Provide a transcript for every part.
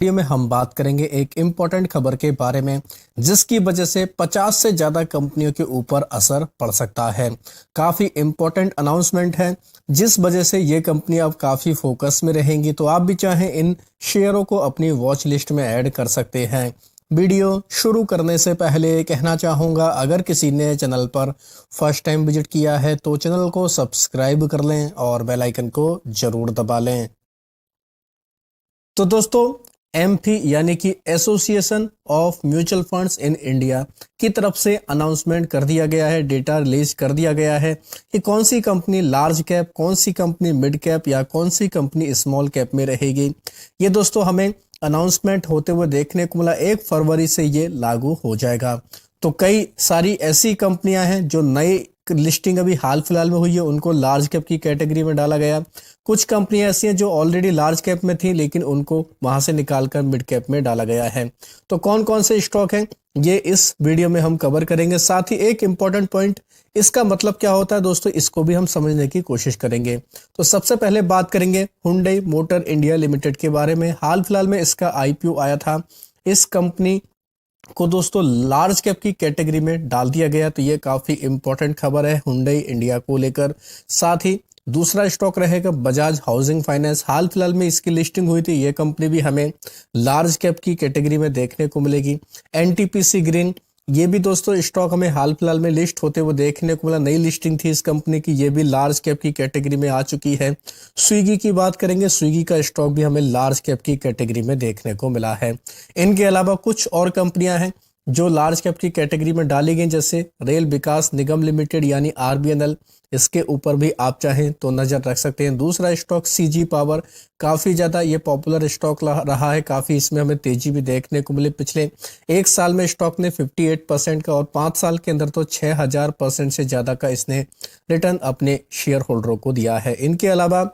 Video में हम बात करेंगे एक इम्पोर्टेंट खबर के बारे में जिसकी वजह से 50 से ज़्यादा कंपनियों के ऊपर असर पड़ सकता है। काफ़ी इम्पोर्टेंट अनाउंसमेंट है जिस वजह से ये कंपनी अब काफ़ी फोकस में रहेंगी, तो आप भी चाहें इन शेयरों को अपनी वॉच लिस्ट में ऐड कर सकते हैं। वीडियो शुरू करने से पहले कहना चाहूँगा, अगर किसी ने चैनल पर फर्स्ट टाइम विजिट किया है तो चैनल को सब्सक्राइब कर लें और बेल आइकन को ज़रूर दबा लें। तो दोस्तों, एमफी यानी कि association of mutual funds in India की तरफ से अनाउंसमेंट कर दिया गया है, डेटा रिलीज कर दिया गया है कि कौन सी कंपनी लार्ज कैप, कौन सी कंपनी मिड कैप या कौन सी कंपनी स्मॉल कैप में रहेगी। ये दोस्तों हमें अनाउंसमेंट होते हुए देखने को मिला। 1 फरवरी से ये लागू हो जाएगा। तो कई सारी ऐसी कंपनियां हैं जो नई लिस्टिंग अभी हाल फिलहाल में हुई है, उनको लार्ज कैप की कैटेगरी में डाला गया। कुछ कंपनियां ऐसी हैं जो ऑलरेडी लार्ज कैप में थी लेकिन उनको वहां से निकालकर मिड कैप में डाला गया है। तो कौन कौन से स्टॉक हैं ये इस वीडियो में हम कवर करेंगे। साथ ही एक इंपॉर्टेंट पॉइंट, इसका मतलब क्या होता है दोस्तों, इसको भी हम समझने की कोशिश करेंगे। तो सबसे पहले बात करेंगे हुंडई मोटर इंडिया लिमिटेड के बारे में। हाल फिलहाल में इसका आईपीओ आया था। इस कंपनी को दोस्तों लार्ज कैप की कैटेगरी में डाल दिया गया, तो ये काफी इंपॉर्टेंट खबर है हुंडई इंडिया को लेकर। साथ ही दूसरा स्टॉक रहेगा बजाज हाउसिंग फाइनेंस। हाल फिलहाल में इसकी लिस्टिंग हुई थी, ये कंपनी भी हमें लार्ज कैप की कैटेगरी में देखने को मिलेगी। एनटीपीसी ग्रीन, ये भी दोस्तों स्टॉक हमें हाल फिलहाल में लिस्ट होते हुए देखने को मिला। नई लिस्टिंग थी इस कंपनी की, ये भी लार्ज कैप की कैटेगरी में आ चुकी है। स्विगी की बात करेंगे, स्विगी का स्टॉक भी हमें लार्ज कैप की कैटेगरी में देखने को मिला है। इनके अलावा कुछ और कंपनियां हैं जो लार्ज कैप की कैटेगरी में डाली गई, जैसे रेल विकास निगम लिमिटेड यानी आरबीएनएल। इसके ऊपर भी आप चाहें तो नजर रख सकते हैं। दूसरा स्टॉक सीजी पावर, काफी ज्यादा ये पॉपुलर स्टॉक रहा है, काफी इसमें हमें तेजी भी देखने को मिली। पिछले 1 साल में स्टॉक ने 58% का और 5 साल के अंदर तो 6000% से ज्यादा का इसने रिटर्न अपने शेयर होल्डरों को दिया है। इनके अलावा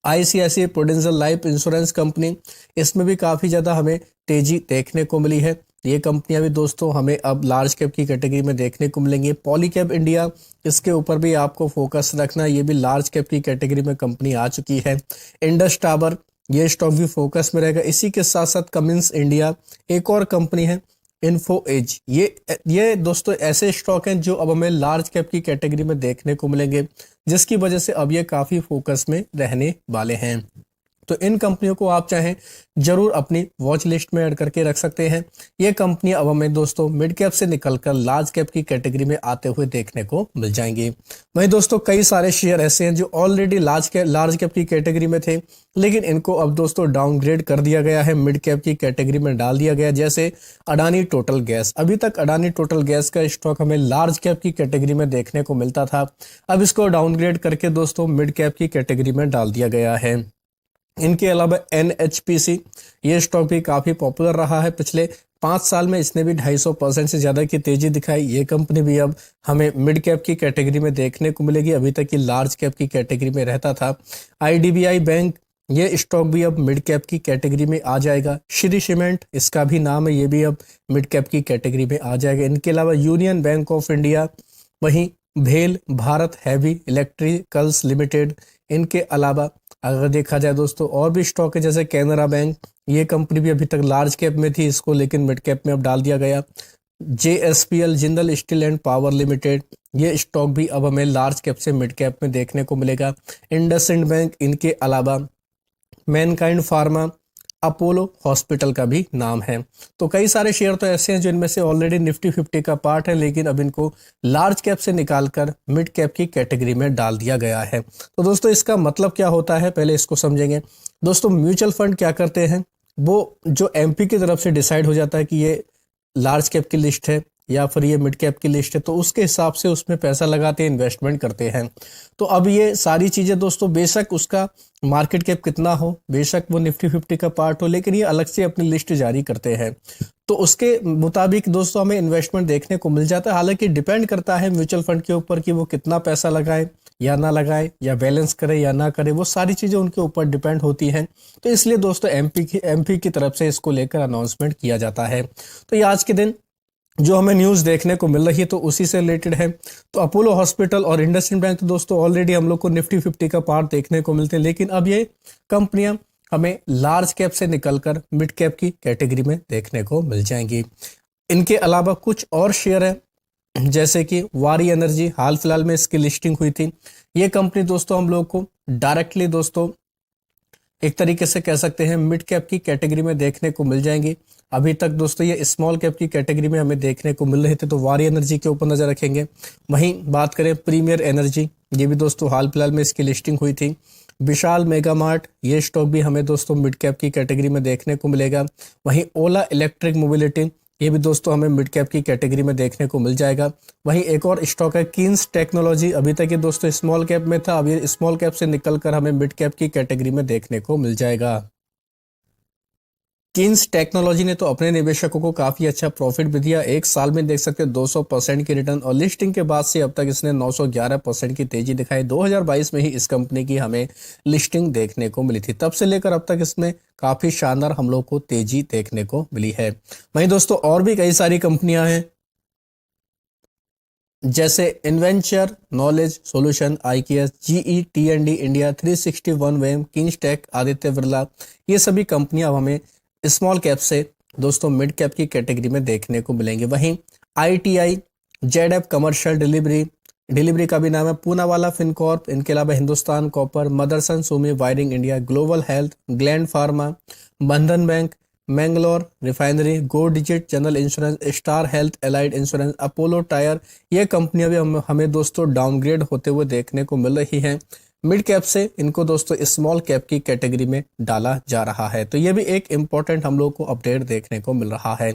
ICICI prudential life insurance company, इसमें भी काफी ज्यादा हमें तेजी देखने को मिली है। ये कंपनियां भी दोस्तों हमें अब लार्ज कैप की कैटेगरी में देखने को मिलेंगी। पॉलीकैब इंडिया, इसके ऊपर भी आपको फोकस रखना, ये भी लार्ज कैप की कैटेगरी में कंपनी आ चुकी है। इंडस टावर, ये स्टॉक भी फोकस में रहेगा। इसी के साथ साथ कमिंस इंडिया, एक और कंपनी है इन्फो एज। ये दोस्तों ऐसे स्टॉक हैं जो अब हमें लार्ज कैप की कैटेगरी में देखने को मिलेंगे, जिसकी वजह से अब ये काफी फोकस में रहने वाले हैं। तो इन कंपनियों को आप चाहें जरूर अपनी वॉच लिस्ट में ऐड करके रख सकते हैं। ये कंपनियां अब हमें दोस्तों मिड कैप से निकलकर लार्ज कैप की कैटेगरी में आते हुए देखने को मिल जाएंगी। वहीं दोस्तों कई सारे शेयर ऐसे हैं जो ऑलरेडी लार्ज कैप की कैटेगरी में थे, लेकिन इनको अब दोस्तों डाउनग्रेड कर दिया गया है, मिड कैप की कैटेगरी में डाल दिया गया। जैसे अडानी टोटल गैस, अभी तक अडानी टोटल गैस का स्टॉक हमें लार्ज कैप की कैटेगरी में देखने को मिलता था, अब इसको डाउनग्रेड करके दोस्तों मिड कैप की कैटेगरी में डाल दिया गया है। इनके अलावा एनएचपीसी, ये स्टॉक भी काफी पॉपुलर रहा है। पिछले 5 साल में इसने भी 250% से ज्यादा की तेजी दिखाई। ये कंपनी भी अब हमें मिड कैप की कैटेगरी में देखने को मिलेगी, अभी तक ये लार्ज कैप की कैटेगरी में रहता था। आईडीबीआई बैंक, ये स्टॉक भी अब मिड कैप की कैटेगरी में आ जाएगा। श्री सीमेंट, इसका भी नाम है, ये भी अब मिड कैप की कैटेगरी में आ जाएगा। इनके अलावा यूनियन बैंक ऑफ इंडिया, वहीं भेल भारत हैवी इलेक्ट्रिकल्स लिमिटेड। इनके अलावा अगर देखा जाए दोस्तों और भी स्टॉक है, जैसे कैनरा बैंक, ये कंपनी भी अभी तक लार्ज कैप में थी, इसको लेकिन मिड कैप में अब डाल दिया गया। JSPL Jindal steel and power limited, ये स्टॉक भी अब हमें लार्ज कैप से मिड कैप में देखने को मिलेगा। इंडसइंड बैंक, इनके अलावा मैनकाइंड फार्मा, अपोलो हॉस्पिटल का भी नाम है। तो कई सारे शेयर तो ऐसे हैं जो इनमें से ऑलरेडी निफ्टी 50 का पार्ट है, लेकिन अब इनको लार्ज कैप से निकालकर मिड कैप की कैटेगरी में डाल दिया गया है। तो दोस्तों इसका मतलब क्या होता है, पहले इसको समझेंगे। दोस्तों म्यूचुअल फंड क्या करते हैं, वो जो एमपी की तरफ से डिसाइड हो जाता है कि ये लार्ज कैप की लिस्ट है या फिर ये मिड कैप की लिस्ट है, तो उसके हिसाब से उसमें पैसा लगाते हैं, इन्वेस्टमेंट करते हैं। तो अब ये सारी चीजें दोस्तों, बेशक उसका मार्केट कैप कितना हो, बेशक वो निफ्टी 50 का पार्ट हो, लेकिन ये अलग से अपनी लिस्ट जारी करते हैं, तो उसके मुताबिक दोस्तों हमें इन्वेस्टमेंट देखने को मिल जाता है। हालांकि डिपेंड करता है म्यूचुअल फंड के ऊपर कि वो कितना पैसा लगाए या ना लगाए, या बैलेंस करे या ना करे, वो सारी चीजें उनके ऊपर डिपेंड होती हैं। तो इसलिए दोस्तों एमपी की तरफ से इसको लेकर अनाउंसमेंट किया जाता है। तो ये आज के दिन जो हमें न्यूज़ देखने को मिल रही है तो उसी से रिलेटेड है। तो अपोलो हॉस्पिटल और इंडसइंड बैंक तो दोस्तों ऑलरेडी हम लोग को निफ्टी 50 का पार्ट देखने को मिलते हैं, लेकिन अब ये कंपनियां हमें लार्ज कैप से निकलकर मिड कैप की कैटेगरी में देखने को मिल जाएंगी। इनके अलावा कुछ और शेयर है जैसे कि वारी एनर्जी, हाल फिलहाल में इसकी लिस्टिंग हुई थी। ये कंपनी दोस्तों हम लोग को डायरेक्टली दोस्तों एक तरीके से कह सकते हैं मिड कैप की कैटेगरी में देखने को मिल जाएंगी। अभी तक दोस्तों ये स्मॉल कैप की कैटेगरी में हमें देखने को मिल रहे थे, तो वारी एनर्जी के ऊपर नजर रखेंगे। वहीं बात करें प्रीमियर एनर्जी, ये भी दोस्तों हाल फिलहाल में इसकी लिस्टिंग हुई थी। विशाल मेगा मार्ट, ये स्टॉक भी हमें दोस्तों मिड कैप की कैटेगरी में देखने को मिलेगा। वहीं ओला इलेक्ट्रिक मोबिलिटी, ये भी दोस्तों हमें मिड कैप की कैटेगरी में देखने को मिल जाएगा। वहीं एक और स्टॉक है कीन्स टेक्नोलॉजी, अभी तक ये दोस्तों स्मॉल कैप में था, अब ये स्मॉल कैप से निकलकर हमें मिड कैप की कैटेगरी में देखने को मिल जाएगा। कीन्स टेक्नोलॉजी ने तो अपने निवेशकों को काफी अच्छा प्रॉफिट भी दिया। एक साल में देख सकते हैं 200% की रिटर्न, और लिस्टिंग के बाद से अब तक इसने 911% की तेजी दिखाई। 2022 में ही इस कंपनी की हमें लिस्टिंग देखने को मिली थी, तब से लेकर अब तक इसमें काफी शानदार हम लोग को तेजी देखने को मिली है। वहीं दोस्तों और भी कई सारी कंपनियां हैं जैसे Inventure, Knowledge Solution, IKS, GE, टी&डी इंडिया, 361 वेम, किंग्सटेक, आदित्य बिरला, ये सभी कंपनियां अब हमें स्मॉल कैप से दोस्तों मिड कैप की कैटेगरी में देखने को मिलेंगे। वहीं आईटीआई, जेडएफ कमर्शियल डिलीवरी का भी नाम है, पूनावाला फिनकॉर्प, इनके अलावा Hindustan Copper, Motherson Sumi Wiring India, Global Health, Gland Pharma, Bandhan Bank, Mangalore Refinery, Go Digit, General Insurance, Star Health, Allied Insurance, Apollo Tyre, ये कंपनियां भी हमें दोस्तों डाउनग्रेड होते हुए देखने को मिल रही हैं। मिड कैप से इनको दोस्तों स्मॉल कैप की कैटेगरी में डाला जा रहा है, तो ये भी एक इम्पोर्टेंट हम लोग को अपडेट देखने को मिल रहा है।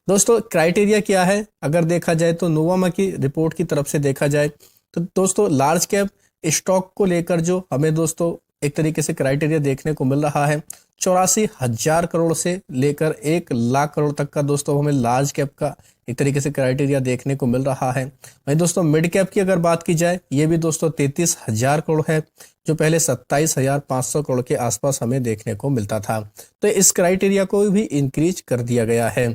दोस्तों क्राइटेरिया क्या है, अगर देखा जाए तो नोवामा की रिपोर्ट की तरफ से देखा जाए तो दोस्तों लार्ज कैप स्टॉक को लेकर जो हमें दोस्तों एक तरीके से क्राइटेरिया देखने को मिल रहा है, 84,000 करोड़ से लेकर 1 लाख करोड़ तक का दोस्तों हमें लार्ज कैप का एक तरीके से क्राइटेरिया देखने को मिल रहा है। वहीं दोस्तों मिड कैप की अगर बात की जाए, ये भी दोस्तों 33,000 करोड़ है, जो पहले 27,500 करोड़ के आसपास हमें देखने को मिलता था। तो इस क्राइटेरिया को भी इंक्रीज कर दिया गया है।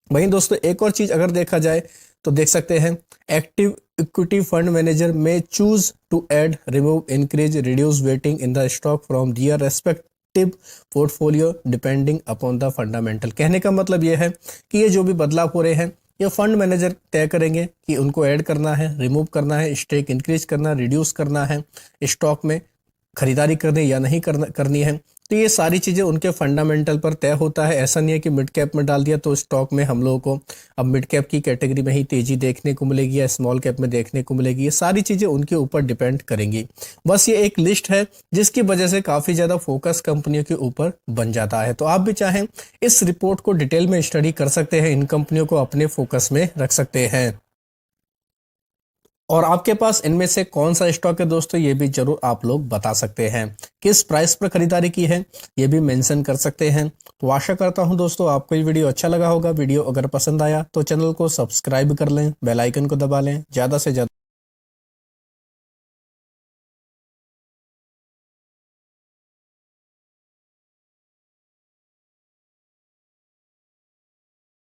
वहीं दोस्तों एक और चीज अगर देखा जाए तो देख सकते हैं एक्टिव इक्विटी फंड मैनेजर में choose to add, remove, increase, reduce weighting in the stock from their respective portfolio depending upon the fundamental. कहने का मतलब यह है कि ये जो भी बदलाव हो रहे हैं ये फंड मैनेजर तय करेंगे कि उनको ऐड करना है, रिमूव करना है, स्टेक इंक्रीज करना, रिड्यूस करना है, स्टॉक में खरीदारी करनी या नहीं करनी है। तो ये सारी चीजें उनके फंडामेंटल पर तय होता है। ऐसा नहीं है कि मिड कैप में डाल दिया तो स्टॉक में हम लोगों को अब मिड कैप की कैटेगरी में ही तेजी देखने को मिलेगी या स्मॉल कैप में देखने को मिलेगी। ये सारी चीजें उनके ऊपर डिपेंड करेंगी। बस ये एक लिस्ट है जिसकी वजह से काफी ज्यादा फोकस कंपनियों के ऊपर बन जाता है। तो आप भी चाहें इस रिपोर्ट को डिटेल में स्टडी कर सकते हैं, इन कंपनियों को अपने फोकस में रख सकते हैं। और आपके पास इनमें से कौन सा स्टॉक है दोस्तों, ये भी जरूर आप लोग बता सकते हैं। किस प्राइस पर खरीदारी की है ये भी मेंशन कर सकते हैं। तो आशा करता हूं दोस्तों आपको ये वीडियो अच्छा लगा होगा। वीडियो अगर पसंद आया तो चैनल को सब्सक्राइब कर लें, बेल आइकन को दबा लें, ज्यादा से ज्यादा